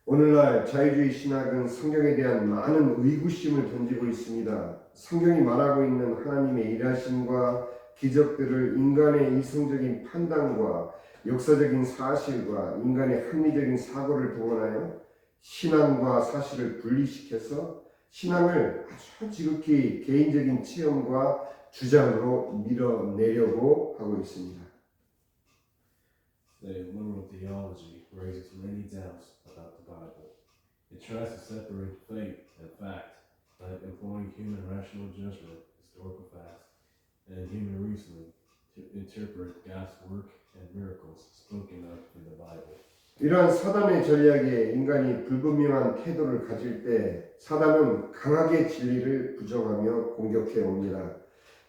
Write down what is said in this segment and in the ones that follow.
오늘날 자유주의 신학은 성경에 대한 많은 의구심을 던지고 있습니다. 성경이 말하고 있는 하나님의 일하심과 기적들을 인간의 이성적인 판단과 역사적인 사실과 인간의 합리적인 사고를 동원하여 신앙과 사실을 분리시켜서 신앙을 아주 지극히 개인적인 체험과 주장으로 밀어내려고 하고 있습니다. The liberal theology raises many doubts about the Bible. It tries to separate faith and fact by employing human rational judgment, historical facts, and human reasoning to interpret God's work and miracles spoken of in the Bible. 이러한 사단의 전략에 인간이 불분명한 태도를 가질 때 사단은 강하게 진리를 부정하며 공격해 옵니다.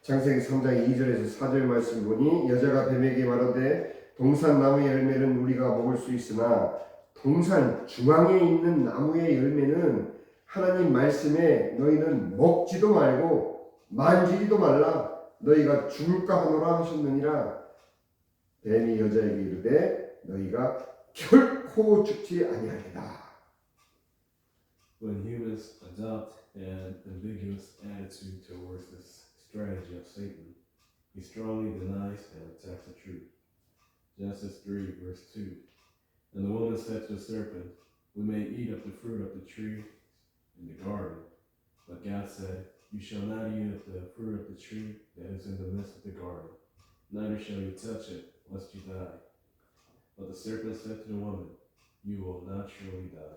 창세기 3장 2절에서 4절 말씀 보니 여자가 뱀에게 말하되 동산 나무의 열매는 우리가 먹을 수 있으나 동산 중앙에 있는 나무의 열매는 하나님 말씀에 너희는 먹지도 말고 만지지도 말라 너희가 죽을까 하노라 하셨느니라. 뱀이 여자에게 이르되 너희가 결코 죽지 아니하리라. When humans adopt an ambiguous attitude towards this strategy of Satan, he strongly denies and attacks the truth. Genesis 3, verse 2. And the woman said to the serpent, we may eat of the fruit of the tree in the garden. But God said, you shall not eat of the fruit of the tree that is in the midst of the garden, neither shall you touch it, lest you die. But the serpent said to the woman, you will not surely die.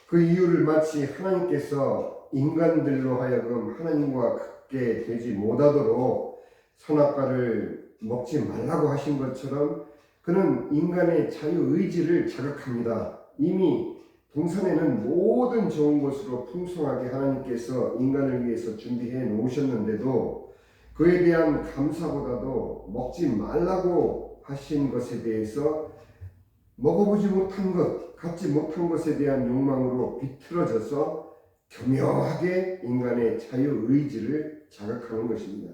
그 이유를 마치 하나님께서 인간들로 하여금 하나님과 같게 되지 못하도록 선악과를 먹지 말라고 하신 것처럼 그는 인간의 자유의지를 자극합니다. 이미 동산에는 모든 좋은 것으로 풍성하게 하나님께서 인간을 위해서 준비해 놓으셨는데도 그에 대한 감사보다도 먹지 말라고 하신 것에 대해서 먹어보지 못한 것, 갖지 못한 것에 대한 욕망으로 비틀어져서 교묘하게 인간의 자유의지를 자극하는 것입니다.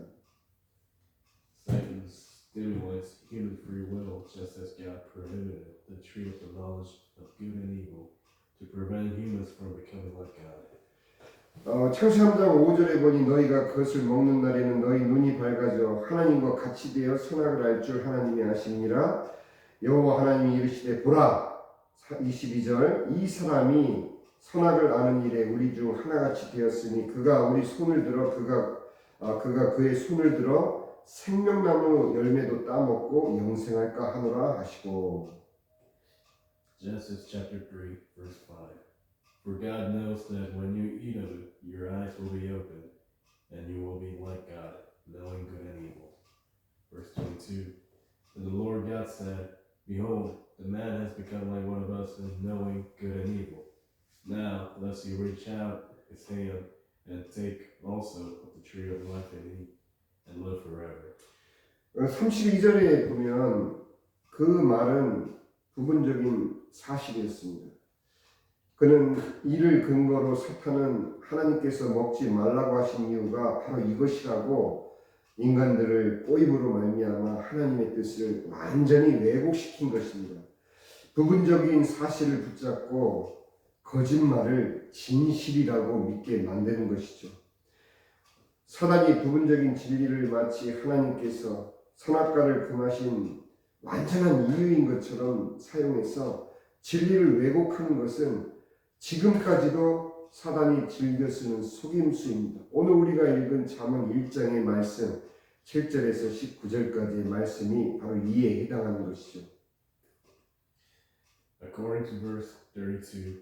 Satan stimulates human free will just as God prohibited the tree of the knowledge of good and evil to prevent humans from becoming like God. 창세 3장 5절에 보니 너희가 그것을 먹는 날에는 너희 눈이 밝아져 하나님과 같이 되어 선악을 알 줄 하나님이 아시니라. 여호와 하나님이 이르시되 보라 22절 이 사람이 선악을 아는 일에 우리 중 하나같이 되었으니 그가 우리 손을 들어 그가 그의 손을 들어 생명나무 열매도 따먹고 영생할까 하노라 하시고. Genesis chapter 3 verse 5. For God knows that when you eat of it, your eyes will be opened, and you will be like God, knowing good and evil. Verse 22. And the Lord God said, behold, the man has become like one of us in knowing good and evil. Now, lest he reach out his hand and take also of the tree of life and eat, and live forever. 32절에 보면 그 말은 부분적인 사실이었습니다. 그는 이를 근거로 사탄은 하나님께서 먹지 말라고 하신 이유가 바로 이것이라고 인간들을 꼬임으로 말미암아 하나님의 뜻을 완전히 왜곡시킨 것입니다. 부분적인 사실을 붙잡고 거짓말을 진실이라고 믿게 만드는 것이죠. 사단이 부분적인 진리를 마치 하나님께서 선악과를 금하신 완전한 이유인 것처럼 사용해서 진리를 왜곡하는 것은 지금까지도 사단이 즐겨 쓰는 속임수입니다. 오늘 우리가 읽은 잠언 1장의 말씀 7절에서 19절까지의 말씀이 바로 이에 해당하는 것이죠. According to verse 32,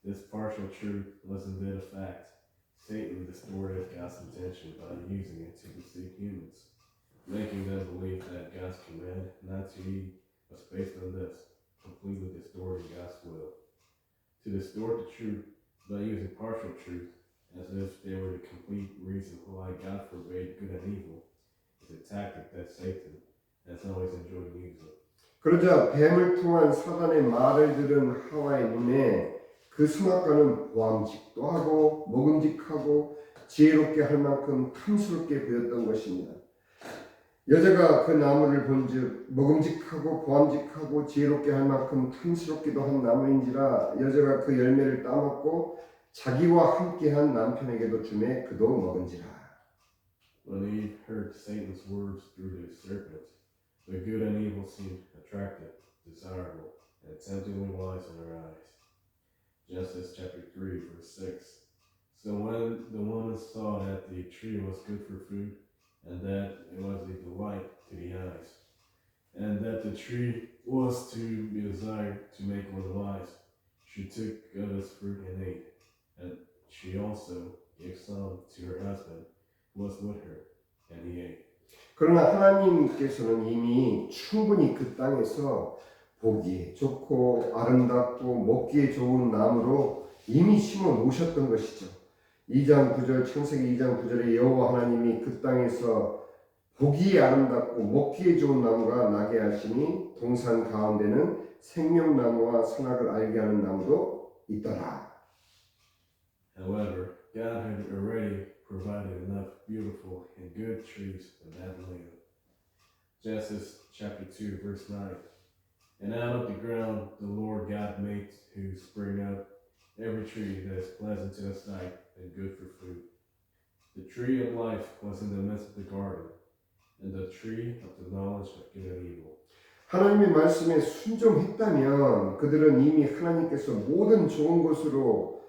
this partial truth was indeed a fact. Satan distorted God's intention by using it to deceive humans, making them believe that God's command not to eat was based on this, completely distorting God's will. To distort the truth by using partial truth, as if they were the complete reason why God forbade good and evil, is a tactic that Satan has always enjoyed using. 그러자 뱀을 통한 사단의 말을 들은 하와의 눈에 그 선악과는 보암직도 하고 먹음직하고 지혜롭게 할 만큼 탐스럽게 보였던 것입니다. 여자가 그 나무를 본즉 먹음직하고 보암직하고 지혜롭게 할 만큼 탐스럽기도 한 나무인지라 여자가 그 열매를 따먹고 자기와 함께한 남편에게도 주매 그도 먹은지라. When Eve heard Satan's words through the serpent, the good and evil seemed attractive, desirable, and temptingly wise in her eyes. Genesis chapter 3, verse 6. So when the woman saw that the tree was good for food, and that it was a delight to the eyes, and that the tree was to be desired to make one wise, she took of its fruit and ate. And she also gave some to her husband, who was with her, and he ate. 그러나 하나님께서는 이미 충분히 그 땅에서 보기에 좋고 아름답고 먹기에 좋은 나무로 이미 심어 놓으셨던 것이죠. 2장 9절 창세기 2장 9절에 여호와 하나님이 그 땅에서 보기에 아름답고 먹기에 좋은 나무가 나게 하시니 동산 가운데는 생명나무와 선악을 알게 하는 나무도 있더라. However, God had already provided enough beautiful and good trees in that land. Genesis chapter 2, verse 9. And out of the ground the Lord God made to spring up every tree that is pleasant to the sight and good for food. The tree of life was in the midst of the garden, and the tree of the knowledge of good and evil. 하나님의 말씀에 순종했다면 그들은 이미 하나님께서 모든 좋은 것으로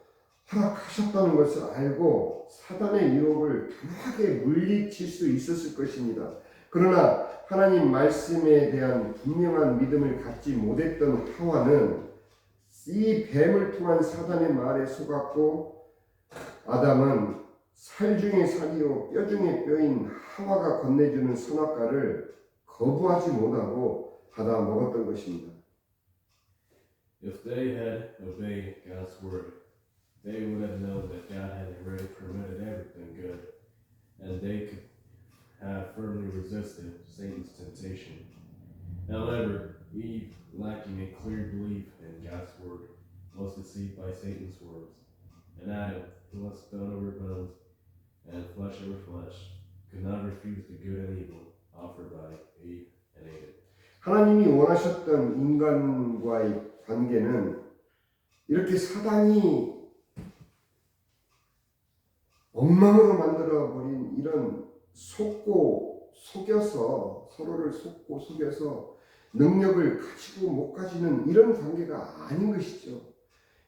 허락하셨다는 것을 알고 사단의 유혹을 단호하게 물리칠 수 있었을 것입니다. 그러나 하나님 말씀에 대한 분명한 믿음을 갖지 못했던 하와는 이 뱀을 통한 사단의 말에 속았고 아담은 살 중에 살이요 뼈 중에 뼈인 하와가 건네주는 선악과를 거부하지 못하고 받아 먹었던 것입니다. If they had obeyed God's word, they would have known that God had already permitted everything good, and they could have firmly resisted Satan's temptation. However, Eve, lacking a clear belief in God's word, was deceived by Satan's words, and Adam, who was bone over bones and flesh over flesh, could not refuse the good and evil offered by Eve and ate it. 하나님이 원하셨던 인간과의 관계는 이렇게 사단이 엉망으로 만들어버린 이런 속여서 서로를 속고 속여서 능력을 가지고 못 가지는 이런 관계가 아닌 것이죠.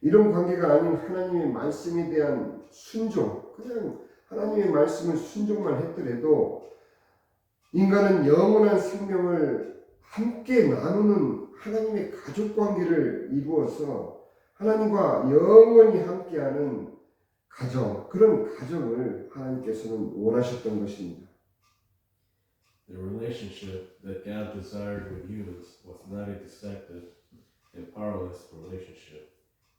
이런 관계가 아닌 하나님의 말씀에 대한 순종, 그냥 하나님의 말씀을 순종만 했더라도 인간은 영원한 생명을 함께 나누는 하나님의 가족 관계를 이루어서 하나님과 영원히 함께하는 가정, 그런 가정을 하나님께서는 원하셨던 것입니다. The relationship that God desired with humans was not a deceptive and powerless relationship,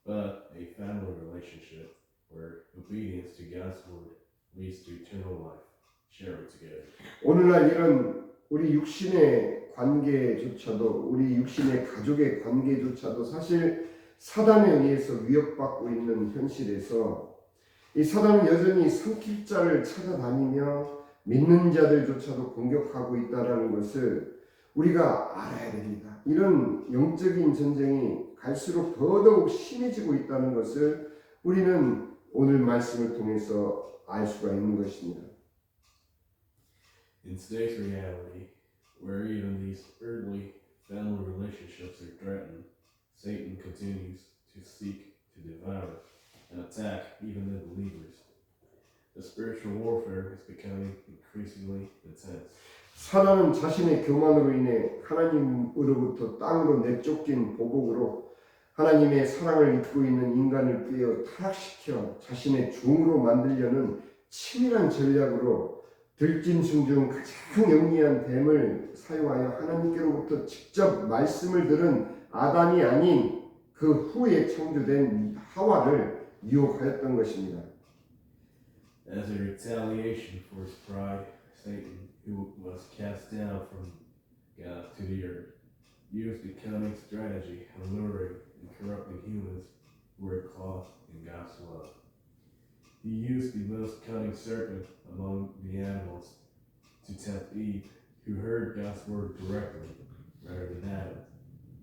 but a family relationship where obedience to God's word leads to eternal life, sharing together. 오늘날 이런 우리 육신의 관계조차도, 우리 육신의 가족의 관계조차도 사실 사단에 의해서 위협받고 있는 현실에서 이 사단은 여전히 삼킬 자를 찾아다니며 믿는 자들조차도 공격하고 있다는 것을 우리가 알아야 됩니다. 이런 영적인 전쟁이 갈수록 더더욱 심해지고 있다는 것을 우리는 오늘 말씀을 통해서 알 수가 있는 것입니다. In today's reality, where even these earthly family relationships are threatened, Satan continues to seek to devour and attack even the believers. The spiritual warfare is becoming increasingly intense. 사단은 자신의 교만으로 인해 하나님으로부터 땅으로 내쫓긴 보복으로 하나님의 사랑을 입고 있는 인간을 꿰어 타락시켜 자신의 종으로 만들려는 치밀한 전략으로 들짐승 중 가장 영리한 뱀을 사용하여 하나님께로부터 직접 말씀을 들은 아담이 아닌 그 후에 창조된 하와를 유혹하였던 것입니다. As a retaliation for his pride, Satan, who was cast down from God to the earth, used the cunning strategy of luring and corrupting humans who were caught in God's love. He used the most cunning serpent among the animals to tempt Eve who heard God's word directly rather than Adam,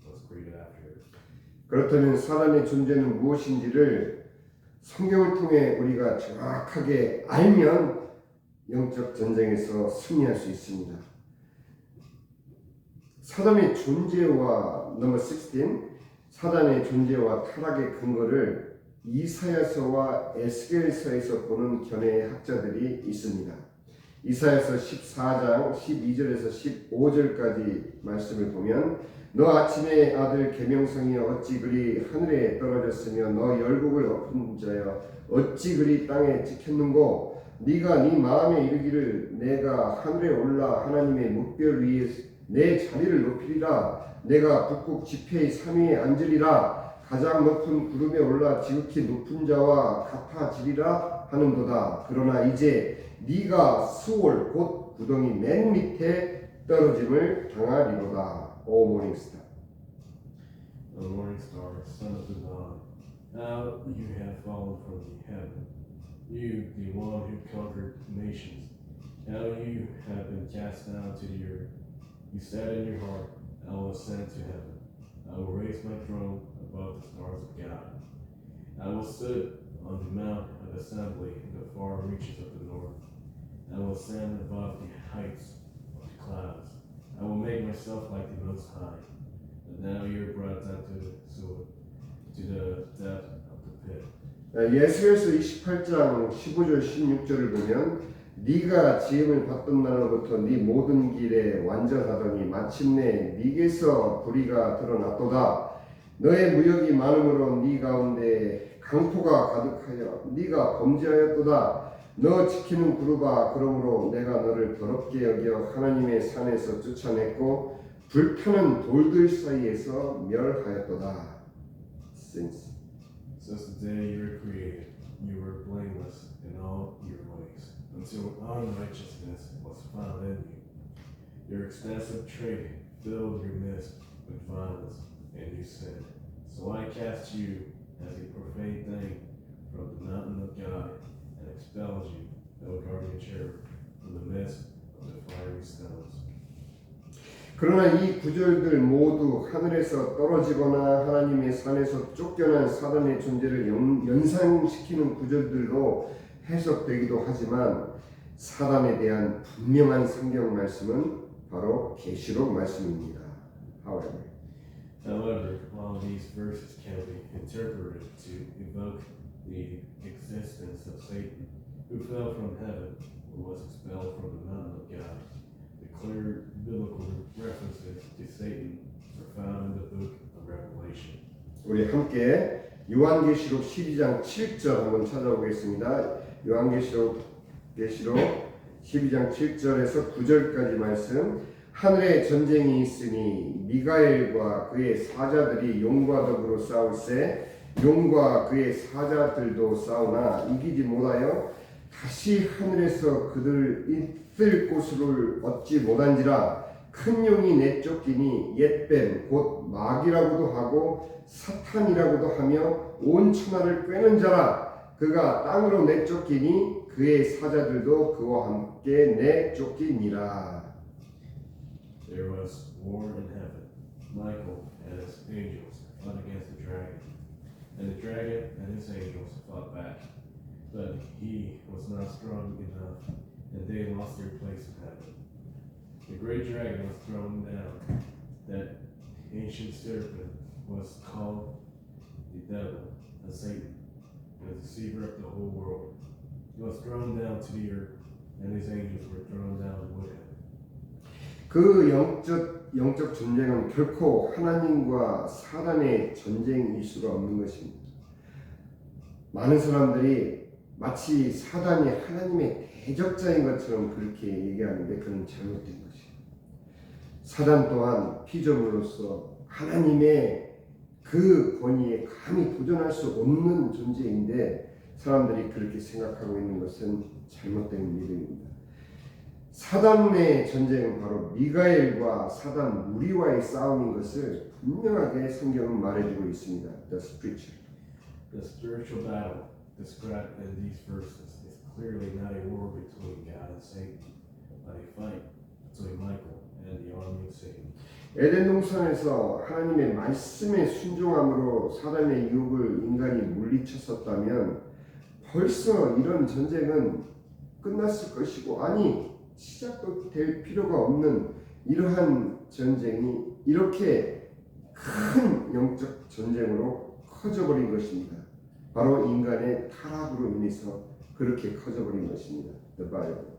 was created after it. 그렇다면 사단의 존재는 무엇인지를 성경을 통해 우리가 정확하게 알면 영적 전쟁에서 승리할 수 있습니다. 사단의 존재와 넘버 16 사단의 존재와 타락의 근거를 이사야서와 에스겔서에서 보는 견해의 학자들이 있습니다. 이사야서 14장 12절에서 15절까지 말씀을 보면 너 아침의 아들 계명성이 어찌 그리 하늘에 떨어졌으며 너 열국을 엎은 자여 어찌 그리 땅에 찍혔는고 네가 네 마음에 이르기를 내가 하늘에 올라 하나님의 묵별 위에 내 자리를 높이리라 내가 북극 지폐의 산 위에 앉으리라 가장 높은 구름에 올라 지극히 높은 자와 같아지리라 하는도다. 그러나 이제 네가 수월 곧 구덩이 맨 밑에 떨어짐을 당하리로다. O morning star. O morning star, son of the dawn, how you have fallen from the heaven, you, the one who conquered nations, how you have been cast down to the earth. You said in your heart, I will ascend to heaven. I will raise my throne above the stars of God. I will sit on the mount of assembly in the far reaches of the north. I will ascend above the heights of the clouds. I will make myself like the Most High. But now you are brought down to the depth of the pit. 예수에서 28장 15절 16절을 보면 네가 지음을 받던 날로부터 네 모든 길에 완전하더니 마침내 네게서 불의가 드러났도다. 너의 무역이 많음으로 네 가운데 강포가 가득하여 네가 범죄하였도다. 너 지키는 구루바 그러므로 내가 너를 더럽게 여겨 하나님의 산에서 쫓아냈고 불타는 돌들 사이에서 멸하였도다. Since the day you were created, you were blameless in all your ways, until unrighteousness was found in you. Your extensive trading filled your midst with violence, and you sinned. So I cast you as a profane thing from the mountain of God, and expelled you, O guardian cherub, from the midst of the fiery stones. 그러나 이 구절들 모두 하늘에서 떨어지거나 하나님의 산에서 쫓겨난 사단의 존재를 연상시키는 구절들로 해석되기도 하지만 사단에 대한 분명한 성경 말씀은 바로 계시록 말씀입니다. However, while these verses can be interpreted to evoke the existence of Satan, who fell from heaven and was expelled from the mountain of God, the clear biblical references to Satan are found in the book of Revelation. 우리 함께 요한계시록 12장 7절 한번 찾아보겠습니다. 요한계시록 12장 7절에서 9절까지 말씀. 하늘에 전쟁이 있으니 미가엘과 그의 사자들이 용과 더불어 싸울세 용과 그의 사자들도 싸우나 이기지 못하여 다시 하늘에서 그들을 잇을 곳을 얻지 못한지라. 큰 용이 내쫓기니 옛뱀 곧 마귀라고도 하고 사탄이라고도 하며 온 천하를 꿰는 자라. 그가 땅으로 내쫓기니 그의 사자들도 그와 함께 내쫓기니라. There was war in heaven. Michael and his angels fought against the dragon, and the dragon and his angels fought back. But he was not strong enough, and they lost their place in heaven. The great dragon was thrown down. That ancient serpent was called the devil and Satan, the deceiver of the whole world. He was thrown down to the earth, and his angels were thrown down with him. 그 영적 전쟁은 결코 하나님과 사단의 전쟁일 수가 없는 것입니다. 많은 사람들이 마치 사단이 하나님의 대적자인 것처럼 그렇게 얘기하는데 그건 잘못된 것이에요. 사단 또한 피조물로서 하나님의 그 권위에 감히 도전할 수 없는 존재인데 사람들이 그렇게 생각하고 있는 것은 잘못된 믿음입니다. 사단의 전쟁은 바로 미가엘과 사단 무리와의 싸움인 것을 분명하게 성경은 말해주고 있습니다. The scripture. The spiritual battle described in these verses is clearly not a war between God and Satan, but a fight between Michael and the army of Satan. 에덴 동산에서 하나님의 말씀에 순종함으로 사단의 유혹을 인간이 물리쳤었다면 벌써 이런 전쟁은 끝났을 것이고, 아니 시작도 될 필요가 없는 이러한 전쟁이 이렇게 큰 영적 전쟁으로 커져버린 것입니다. 바로 인간의 타락으로 인해서 그렇게 커져버린 것입니다. The Bible.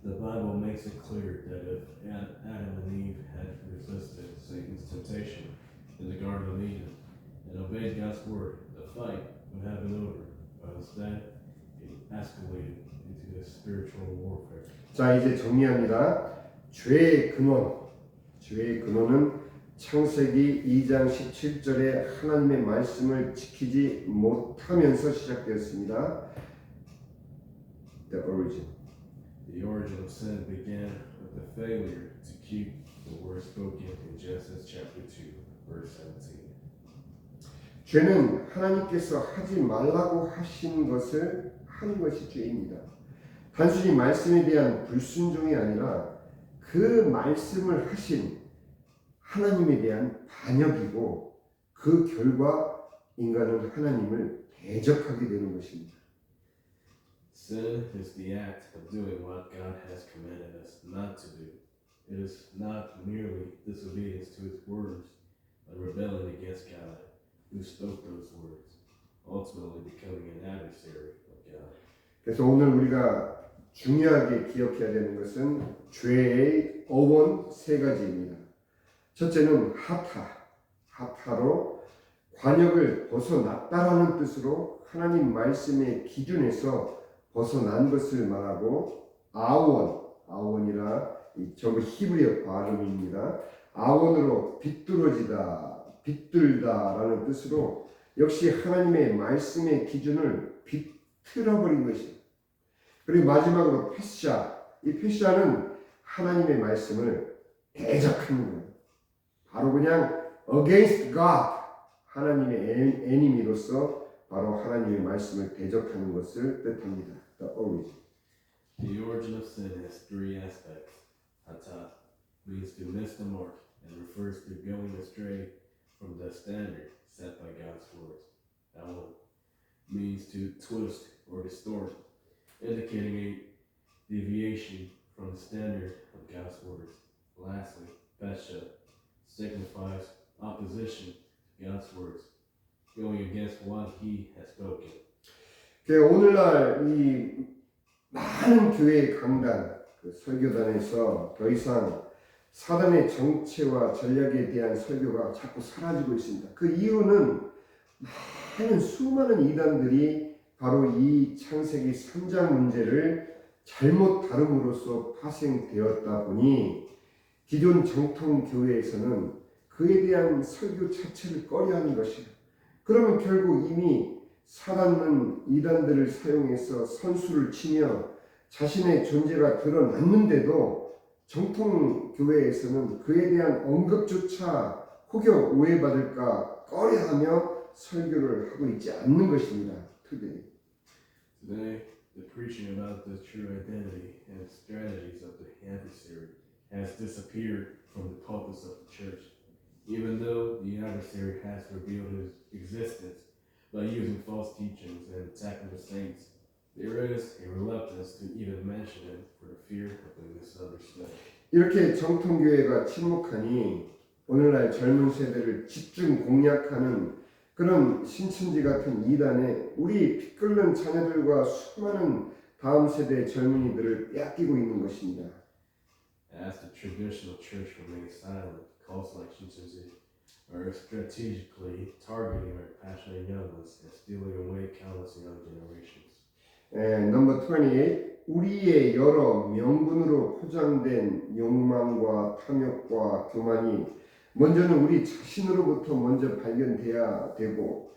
The Bible makes it clear that if Adam and Eve had resisted Satan's temptation in the Garden of Eden and obeyed God's word, the fight would have been over. But instead, it escalated into this spiritual warfare. 자, 이제 정리합니다. 죄의 근원은 창세기 2장 17절에 하나님의 말씀을 지키지 못하면서 시작되었습니다. The origin. The origin of sin began with the failure to keep the word spoken in Genesis chapter 2, verse 17. 죄는 하나님께서 하지 말라고 하신 것을 하는 것이 죄입니다. 단순히 말씀에 대한 불순종이 아니라 그 말씀을 하신 하나님에 대한 반역이고, 그 결과 인간은 하나님을 대적하게 되는 것입니다. Sin is the act of doing what God has commanded us not to do. It is not merely disobedience to His words, but rebelling against God, who spoke those words, ultimately becoming an adversary of God. 그래서 오늘 우리가 중요하게 기억해야 되는 것은 죄의 어원 세 가지입니다. 첫째는 하타로 관역을 벗어났다라는 뜻으로 하나님 말씀의 기준에서 벗어난 것을 말하고, 아원이라 전부 히브리어 발음입니다. 아원으로 비뚤다라는 뜻으로 역시 하나님의 말씀의 기준을 비틀어버린 것입니다. 그리고 마지막으로 이 페샤는 하나님의 말씀을 대적하는 거예요. 바로 그냥 against God, 하나님의 에니미로서 바로 하나님의 말씀을 대적하는 것을 뜻합니다. The origin. The origin of sin has three aspects. Hata means to miss the mark and refers to going astray from the standard set by God's words. Awon means to twist or distort, indicating a deviation from the standard of God's words. Lastly, Pesha signifies opposition to God's words, going against what He has spoken. 오늘날 이 많은 교회 강단, 설교단에서 더 이상 사단의 정체와 전략에 대한 설교가 자꾸 사라지고 있습니다. 그 이유는 수많은 이단들이 바로 이 창세기 3장 문제를 잘못 다름으로써 파생되었다 보니 기존 정통 교회에서는 그에 대한 설교 자체를 꺼려하는 것이에요. 그러면 결국 이미 사단은 이단들을 사용해서 선수를 치며 자신의 존재가 드러났는데도 정통 교회에서는 그에 대한 언급조차 혹여 오해받을까 꺼려하며 설교를 하고 있지 않는 것입니다. Today, the preaching about the true identity and strategies of the adversary has disappeared from the pulpits of the church, even though the adversary has revealed his existence by using false teachings and attacking the saints. There is a reluctance to even mention him for the fear of being misunderstood. 이렇게 정통교회가 침묵하니 오늘날 젊은 세대를 집중 공략하는 그런 신천지 같은 이단에 우리 피 끓는 자녀들과 수많은 다음 세대의 젊은이들을 빼앗기고 있는 것입니다. As the traditional church remains silent, cults like Shincheonji are strategically targeting our passionate young ones and stealing away countless young generations. Number 28. 우리의 여러 명분으로 포장된 욕망과 탐욕과 교만이 먼저는 우리 자신으로부터 먼저 발견돼야 되고,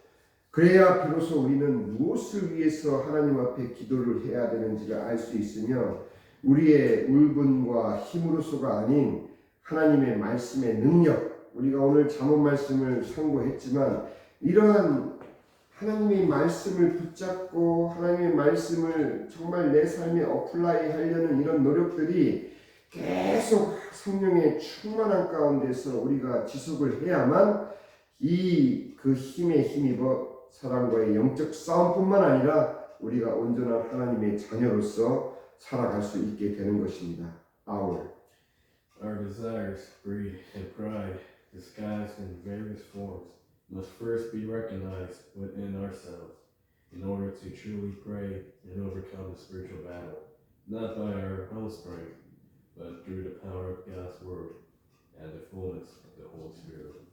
그래야 비로소 우리는 무엇을 위해서 하나님 앞에 기도를 해야 되는지를 알 수 있으며 우리의 울분과 힘으로서가 아닌 하나님의 말씀의 능력, 우리가 오늘 잠언 말씀을 상고했지만 이러한 하나님의 말씀을 붙잡고 하나님의 말씀을 정말 내 삶에 어플라이 하려는 이런 노력들이 계속 성령의 충만한 가운데서 우리가 지속을 해야만 그 힘에 힘입어 사람과의 영적 싸움뿐만 아니라 우리가 온전한 하나님의 자녀로서 살아갈 수 있게 되는 것입니다. Our desires, greed, and pride, disguised in various forms, must first be recognized within ourselves in order to truly pray and overcome the spiritual battle, not by our own strength, but through the power of God's Word and the fullness of the Holy Spirit.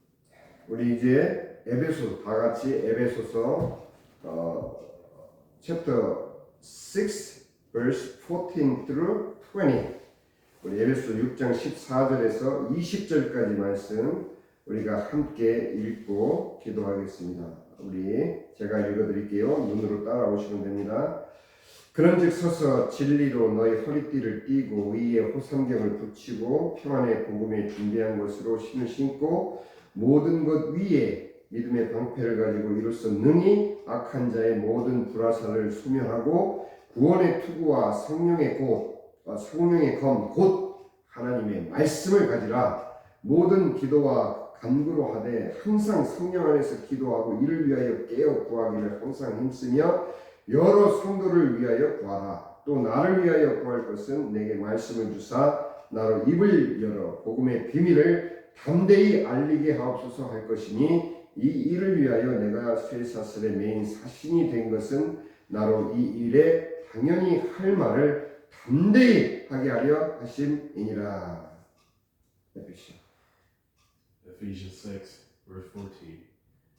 우리 이제 에베소 다 같이 에베소서 chapter 6 verse 14 through 20 우리 에베소 6장 14절에서 20절까지 말씀 우리가 함께 읽고 기도하겠습니다. 제가 읽어드릴게요. 눈으로 따라오시면 됩니다. 그런즉 서서 진리로 너희 허리띠를 띠고 위에 호성경을 붙이고 평안의 복음에 준비한 것으로 신을 신고 모든 것 위에 믿음의 방패를 가지고 이로써 능히 악한 자의 모든 불화살을 소멸하고 구원의 투구와 성령의 검 곧 하나님의 말씀을 가지라. 모든 기도와 간구로 하되 항상 성령 안에서 기도하고 이를 위하여 깨어 구하기를 항상 힘쓰며 여러 성도를 위하여 구하라. 또 나를 위하여 구할 것은 내게 말씀을 주사 나로 입을 열어 복음의 비밀을 담대히 알리게 하옵소서 할 것이니 이 일을 위하여 내가 쇠사슬에 매인 사신이 된 것은 나로 이 일에 당연히 할 말을 담대히 하게 하려 하심이니라. Ephesians 6, verse 14.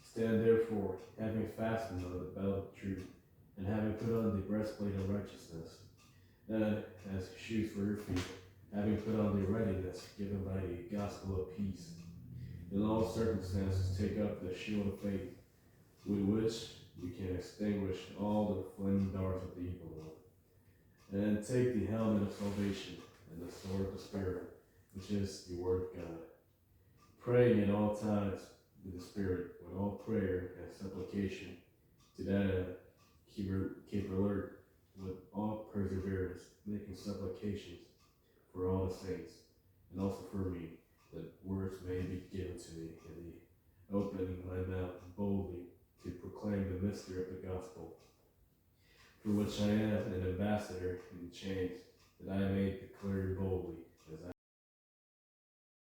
Stand therefore, having fastened on the belt of truth, and having put on the breastplate of righteousness, and as shoes for your feet, having put on the readiness given by the gospel of peace. In all circumstances take up the shield of faith, with which you can extinguish all the flaming darts of the evil one. And take the helmet of salvation and the sword of the Spirit, which is the word of God. Praying at all times with the Spirit, with all prayer and supplication, to that end, keep alert with all perseverance, making supplications for all the saints, and also for me, that words may be given to me in the opening my mouth boldly to proclaim the mystery of the gospel, for which I am an ambassador in chains, that I may declare boldly, as I